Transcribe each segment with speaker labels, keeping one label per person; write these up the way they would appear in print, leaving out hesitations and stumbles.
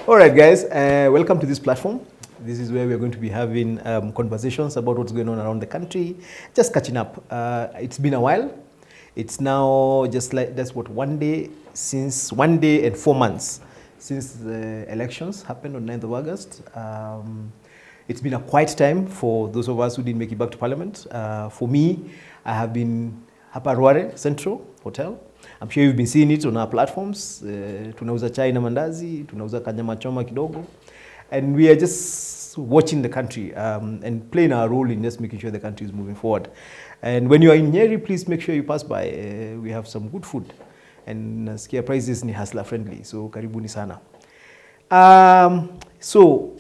Speaker 1: All right, guys, welcome to this platform. This is where we're going to be having conversations about what's going on around the country, just catching up. It's been a while. It's now just like, that's what, 1 day and 4 months since the elections happened on 9th of August. It's been a quiet time for those of us who didn't make it back to Parliament. For me, I have been hapa Ruare Central Hotel. I'm sure you've been seeing it on our platforms. Tunauza chai na mandazi, tunauza kanyama choma kidogo. And we are just watching the country and playing our role in just making sure the country is moving forward. And when you are in Nyeri, please make sure you pass by. We have some good food. And nasikia prices ni hustler friendly, so karibuni sana. So,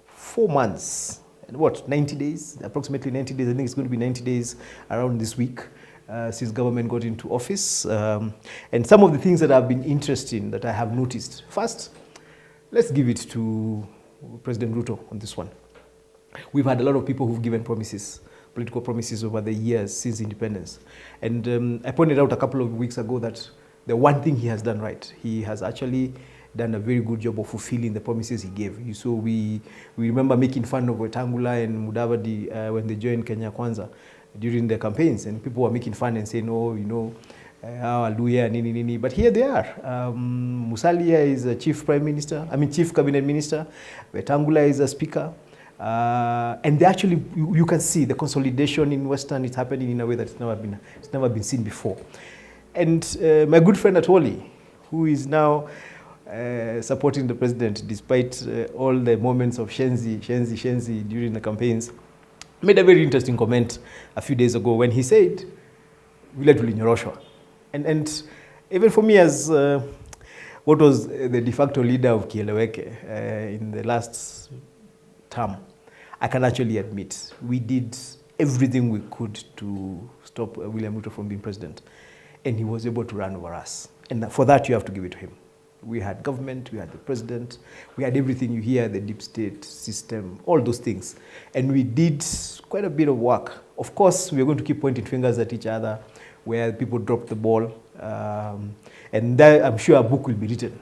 Speaker 1: 4 months, and what, 90 days? Approximately 90 days. I think it's going to be 90 days around this week. Since government got into office. And some of the things that have been interesting that I have noticed. First, let's give it to President Ruto on this one. We've had a lot of people who've given promises, political promises over the years since independence. And I pointed out a couple of weeks ago that the one thing he has done right, he has actually done a very good job of fulfilling the promises he gave. So we remember making fun of Wetangula and Mudavadi when they joined Kenya Kwanza during the campaigns, and people were making fun and saying, oh, you know, hallelujah, nini, nini. But here they are. Musalia is a chief cabinet minister. Wetangula is a speaker. And they actually, you can see the consolidation in Western is happening in a way that it's never been seen before. And my good friend Atwoli, who is now supporting the president despite all the moments of shenzi during the campaigns, made a very interesting comment a few days ago when he said, "Vile tulinyoroshwa." And even for me as what was the de facto leader of Kieleweke in the last term, I can actually admit we did everything we could to stop William Ruto from being president. And he was able to run over us. And for that, you have to give it to him. We had government, we had the president, we had everything you hear, the deep state system, all those things. And we did quite a bit of work. Of course, we are going to keep pointing fingers at each other where people dropped the ball. And there, I'm sure a book will be written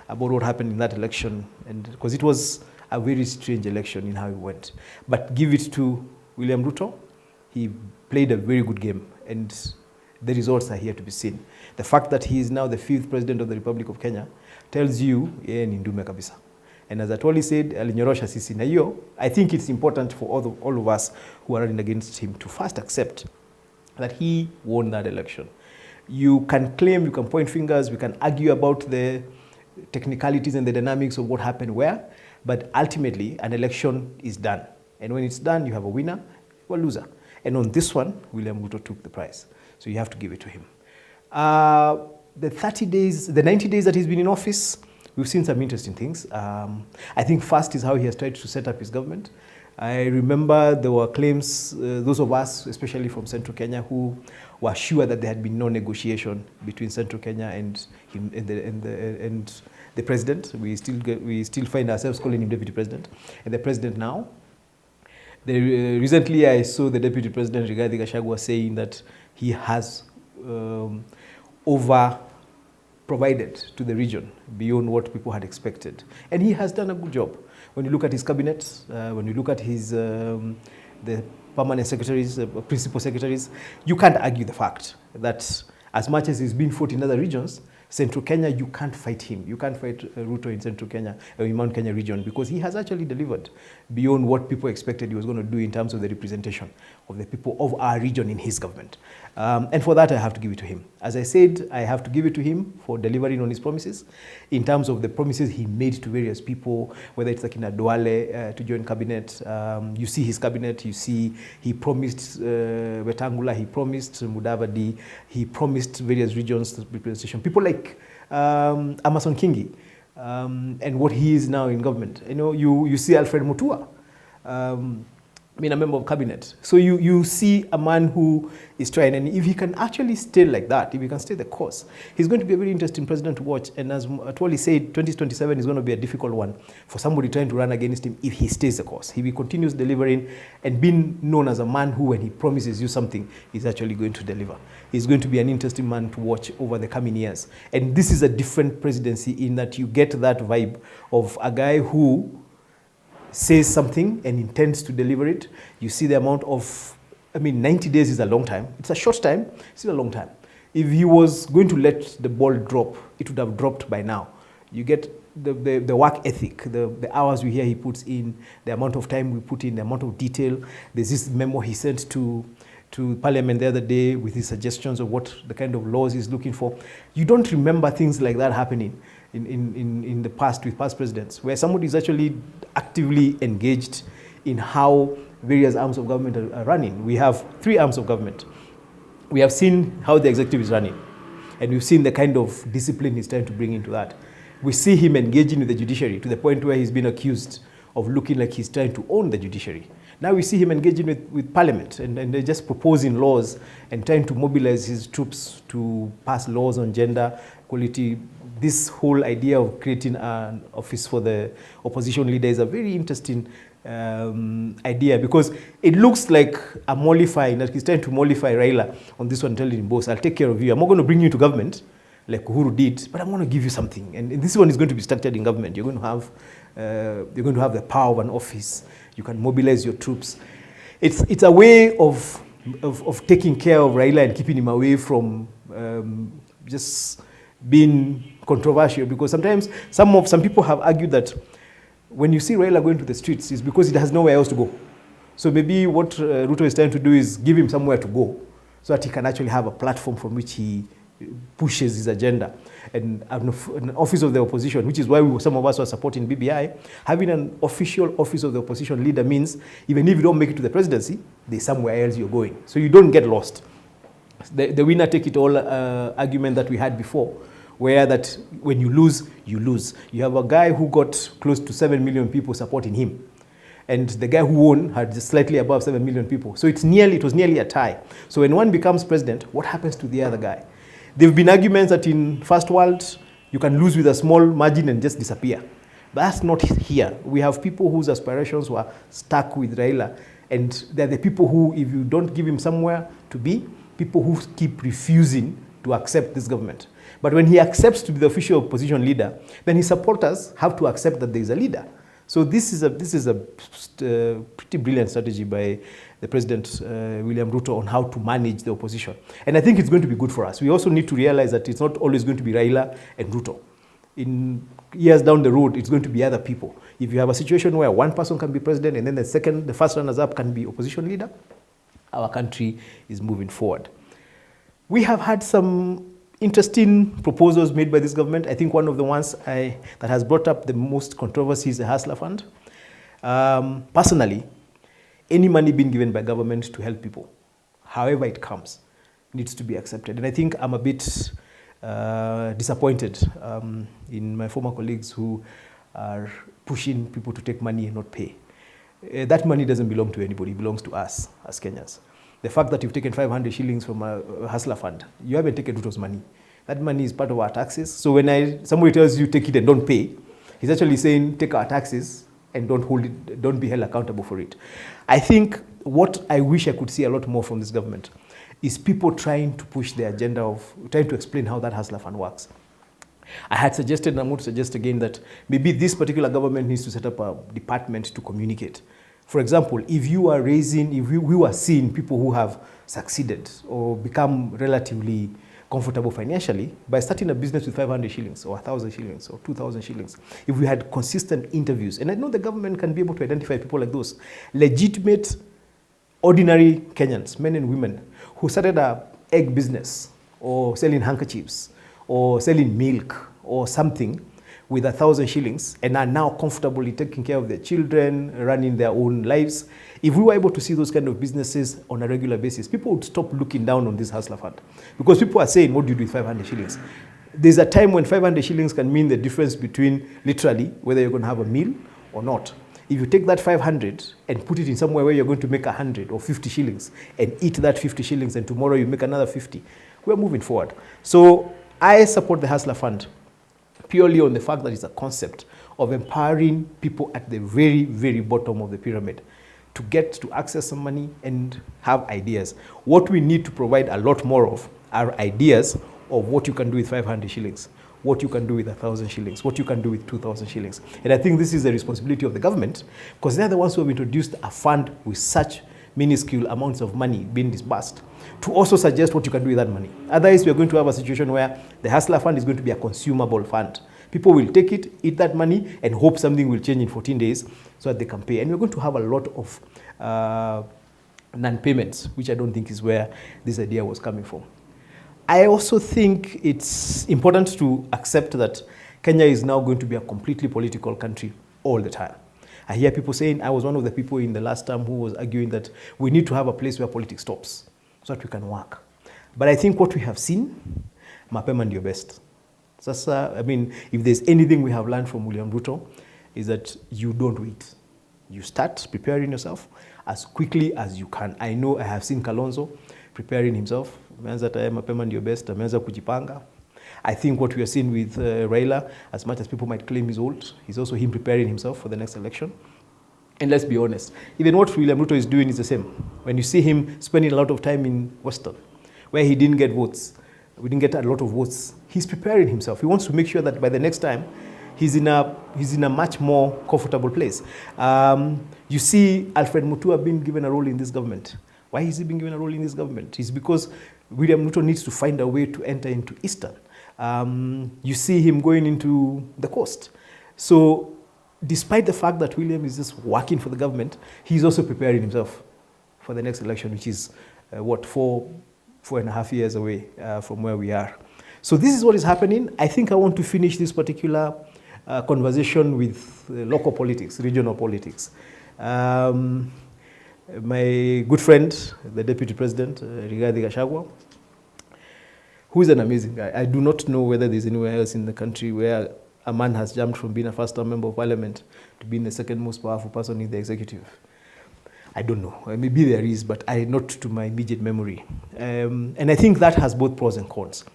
Speaker 1: about what happened in that election. And because it was a very strange election in how it went. But give it to William Ruto. He played a very good game. And the results are here to be seen. The fact that he is now the 5th president of the Republic of Kenya tells you, yeye ni ndume kabisa. And as Atwoli said, alinyorosha sisi na hiyo. I think it's important for all of us who are running against him to first accept that he won that election. You can claim, you can point fingers, we can argue about the technicalities and the dynamics of what happened where, but ultimately an election is done. And when it's done, you have a winner, you have a loser. And on this one, William Ruto took the prize. So you have to give it to him. The 90 days that he's been in office, we've seen some interesting things. I think first is how he has tried to set up his government. I remember there were claims, those of us, especially from Central Kenya, who were sure that there had been no negotiation between Central Kenya and him and the president. We still find ourselves calling him deputy president. And the president now. Recently, I saw the deputy president, Rigathi Gachagua, saying that he has over-provided to the region beyond what people had expected. And he has done a good job. When you look at his cabinet, when you look at his the permanent secretaries, principal secretaries, you can't argue the fact that as much as he's been fought in other regions, Central Kenya, you can't fight him. You can't fight Ruto in Central Kenya, in Mount Kenya region, because he has actually delivered beyond what people expected he was going to do in terms of the representation of the people of our region in his government. And for that, I have to give it to him. As I said, I have to give it to him for delivering on his promises, in terms of the promises he made to various people, whether it's like in Adwale to join cabinet. You see his cabinet, you see he promised Wetangula, he promised Mudavadi, he promised various regions representation. People like Amason Kingi, and what he is now in government. You know, you see Alfred Mutua. I mean, a member of cabinet. So you see a man who is trying, and if he can actually stay like that, if he can stay the course, he's going to be a very interesting president to watch. And as Atwoli said, 2027 is going to be a difficult one for somebody trying to run against him if he stays the course. If he continues delivering and being known as a man who, when he promises you something, is actually going to deliver. He's going to be an interesting man to watch over the coming years. And this is a different presidency in that you get that vibe of a guy who says something and intends to deliver it. You see the amount of, 90 days is a long time. It's a short time, it's still a long time. If he was going to let the ball drop, it would have dropped by now. You get the work ethic, the hours we hear he puts in, the amount of time we put in, the amount of detail. There's this memo he sent to Parliament the other day with his suggestions of what the kind of laws he's looking for. You don't remember things like that happening in the past with past presidents, where somebody is actually actively engaged in how various arms of government are running. We have 3 arms of government. We have seen how the executive is running, and we've seen the kind of discipline he's trying to bring into that. We see him engaging with the judiciary to the point where he's been accused of looking like he's trying to own the judiciary. Now we see him engaging with Parliament and they're just proposing laws and trying to mobilize his troops to pass laws on gender equality. This whole idea of creating an office for the opposition leader is a very interesting idea, because it looks like a mollifying, that he's trying to mollify Raila on this one, telling him, boss, I'll take care of you. I'm not going to bring you to government like Uhuru did, but I'm going to give you something. And this one is going to be structured in government. You're going to have the power of an office. You can mobilize your troops. It's a way of taking care of Raila and keeping him away from just being controversial, because sometimes some people have argued that when you see Raila going to the streets, it's because he has nowhere else to go. So maybe what Ruto is trying to do is give him somewhere to go so that he can actually have a platform from which he pushes his agenda. And an office of the opposition, which is why some of us were supporting BBI, having an official office of the opposition leader means even if you don't make it to the presidency, there's somewhere else you're going. So you don't get lost. The winner take it all argument that we had before, where that when you lose, you lose. You have a guy who got close to 7 million people supporting him, and the guy who won had just slightly above 7 million people. So it was nearly a tie. So when one becomes president, what happens to the other guy? There have been arguments that in first world, you can lose with a small margin and just disappear. But that's not here. We have people whose aspirations were stuck with Raila, and they're the people who, if you don't give him somewhere to be, people who keep refusing to accept this government. But when he accepts to be the official opposition leader, then his supporters have to accept that there is a leader. So this is a pretty brilliant strategy by the President, William Ruto, on how to manage the opposition. And I think it's going to be good for us. We also need to realize that it's not always going to be Raila and Ruto. In years down the road, it's going to be other people. If you have a situation where one person can be president and then the first runners-up can be opposition leader, our country is moving forward. We have had some interesting proposals made by this government. I think one of the ones that has brought up the most controversy is the Hustler Fund. Personally, any money being given by government to help people, however it comes, needs to be accepted. And I think I'm a bit disappointed in my former colleagues who are pushing people to take money and not pay. That money doesn't belong to anybody, it belongs to us as Kenyans. The fact that you've taken 500 shillings from a Hustler Fund, you haven't taken Ruto's money. That money is part of our taxes. So when somebody tells you take it and don't pay, he's actually saying take our taxes and don't be held accountable for it. I think what I wish I could see a lot more from this government is people trying to push the agenda of trying to explain how that Hustler Fund works. I had suggested, and I'm going to suggest again, that maybe this particular government needs to set up a department to communicate. For example, if we were seeing people who have succeeded or become relatively comfortable financially by starting a business with 500 shillings or 1,000 shillings or 2,000 shillings, if we had consistent interviews, and I know the government can be able to identify people like those, legitimate, ordinary Kenyans, men and women, who started an egg business or selling handkerchiefs or selling milk or something with 1,000 shillings and are now comfortably taking care of their children, running their own lives. If we were able to see those kind of businesses on a regular basis, people would stop looking down on this Hustler Fund. Because people are saying, what do you do with 500 shillings? There's a time when 500 shillings can mean the difference between literally whether you're going to have a meal or not. If you take that 500 and put it in somewhere where you're going to make 100 or 50 shillings and eat that 50 shillings and tomorrow you make another 50, we're moving forward. So I support the Hustler Fund purely on the fact that it's a concept of empowering people at the very, very bottom of the pyramid to get to access some money and have ideas. What we need to provide a lot more of are ideas of what you can do with 500 shillings, what you can do with 1,000 shillings, what you can do with 2,000 shillings. And I think this is the responsibility of the government, because they're the ones who have introduced a fund with such minuscule amounts of money being disbursed, to also suggest what you can do with that money. Otherwise, we are going to have a situation where the Hustler Fund is going to be a consumable fund. People will take it, eat that money, and hope something will change in 14 days so that they can pay. And we're going to have a lot of non-payments, which I don't think is where this idea was coming from. I also think it's important to accept that Kenya is now going to be a completely political country all the time. I hear people saying, I was one of the people in the last term who was arguing that we need to have a place where politics stops so that we can work. But I think what we have seen, mapema ndio best. Sasa, I mean, if there's anything we have learned from William Ruto, is that you don't wait. You start preparing yourself as quickly as you can. I know I have seen Kalonzo preparing himself. Ameanza tayari mapema ndio best, ameanza kujipanga. I think what we are seeing with Raila, as much as people might claim he's old, he's also him preparing himself for the next election. And let's be honest, even what William Ruto is doing is the same. When you see him spending a lot of time in Western, where he didn't get votes, we didn't get a lot of votes, he's preparing himself. He wants to make sure that by the next time, he's in a much more comfortable place. You see Alfred Mutua being given a role in this government. Why is he being given a role in this government? It's because William Ruto needs to find a way to enter into Eastern. You see him going into the coast. So despite the fact that William is just working for the government, he's also preparing himself for the next election, which is, 4.5 years away from where we are. So this is what is happening. I think I want to finish this particular conversation with local politics, regional politics. My good friend, the Deputy President, Rigathi Gachagua, who is an amazing guy. I do not know whether there's anywhere else in the country where a man has jumped from being a first-time member of parliament to being the second most powerful person in the executive. I don't know. Maybe there is, but not to my immediate memory. And I think that has both pros and cons.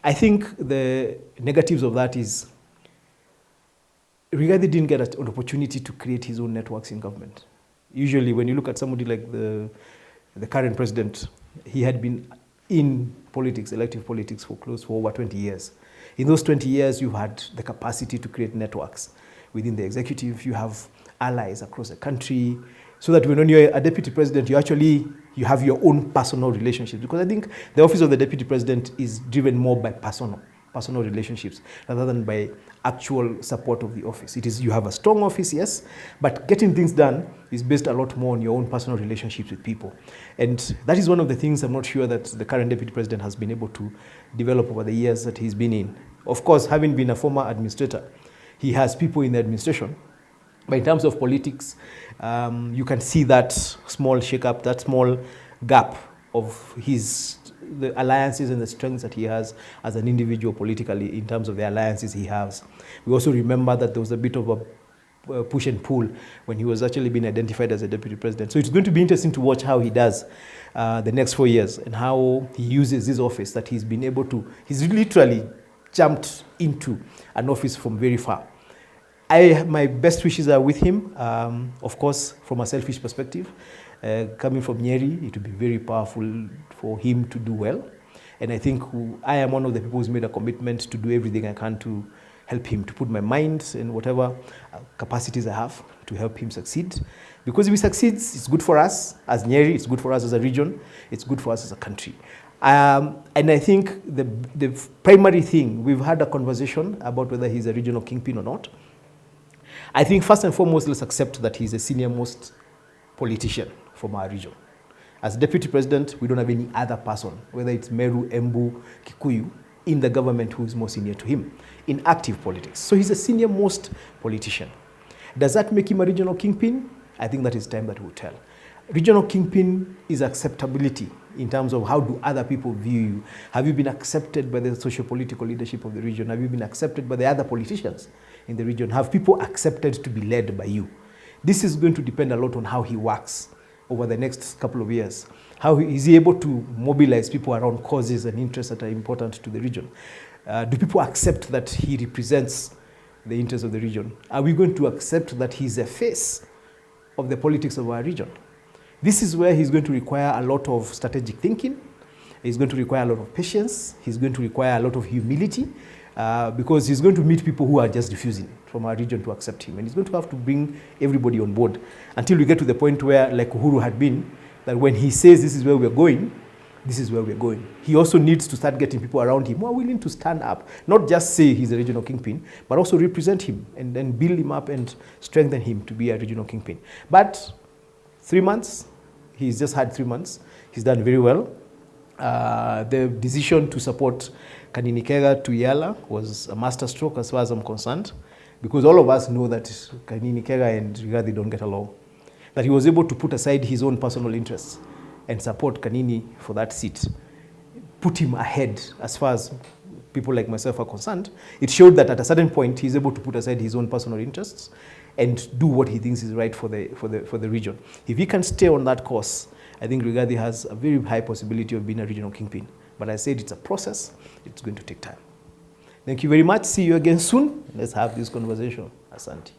Speaker 1: I think the negatives of that is Rigathi didn't get an opportunity to create his own networks in government. Usually, when you look at somebody like the current president, he had been in politics, elective politics, for over 20 years. In those 20 years, you've had the capacity to create networks within the executive. You have allies across the country, so that when you're a deputy president, you have your own personal relationships. Because I think the office of the deputy president is driven more by personal relationships rather than by actual support of the office. It is, you have a strong office, yes, but getting things done is based a lot more on your own personal relationships with people. And that is one of the things I'm not sure that the current deputy president has been able to develop over the years that he's been in. Of course, having been a former administrator, he has people in the administration. But in terms of politics, you can see that small shake-up, that small gap of the alliances and the strengths that he has as an individual politically in terms of the alliances he has. We also remember that there was a bit of a push and pull when he was actually being identified as a deputy president. So it's going to be interesting to watch how he does the next 4 years and how he uses his office that he's been able to, he's literally jumped into an office from very far. My best wishes are with him. Of course, from a selfish perspective, coming from Nyeri, it would be very powerful for him to do well. And I think I am one of the people who's made a commitment to do everything I can to help him, to put my mind and whatever capacities I have to help him succeed. Because if he succeeds, it's good for us as Nyeri, it's good for us as a region, it's good for us as a country. And I think the primary thing, we've had a conversation about whether he's a regional kingpin or not. I think first and foremost, let's accept that he's a senior-most politician from our region. As deputy president, we don't have any other person, whether it's Meru, Embu, Kikuyu, in the government who is more senior to him in active politics. So he's a senior-most politician. Does that make him a regional kingpin? I think that is time that will tell. Regional kingpin is acceptability in terms of how do other people view you. Have you been accepted by the socio-political leadership of the region? Have you been accepted by the other politicians in the region? Have people accepted to be led by you? This is going to depend a lot on how he works over the next couple of years. How is he able to mobilize people around causes and interests that are important to the region? Do people accept that he represents the interests of the region? Are we going to accept that he's a face of the politics of our region? This is where he's going to require a lot of strategic thinking. He's going to require a lot of patience. He's going to require a lot of humility, because he's going to meet people who are just refusing from our region to accept him. And he's going to have to bring everybody on board until we get to the point where, like Uhuru had been, that when he says this is where we're going, this is where we're going. He also needs to start getting people around him who are willing to stand up, not just say he's a regional kingpin, but also represent him and then build him up and strengthen him to be a regional kingpin. But 3 months, he's just had 3 months. He's done very well. The decision to support Kanini Kega to Yala was a masterstroke as far as I'm concerned, because all of us know that Kanini Kega and Rigathi don't get along. That he was able to put aside his own personal interests and support Kanini for that seat, put him ahead as far as people like myself are concerned. It showed that at a certain point, he's able to put aside his own personal interests and do what he thinks is right for the region. If he can stay on that course, I think Rigathi has a very high possibility of being a regional kingpin. But I said it's a process. It's going to take time. Thank you very much. See you again soon. Let's have this conversation. Asante.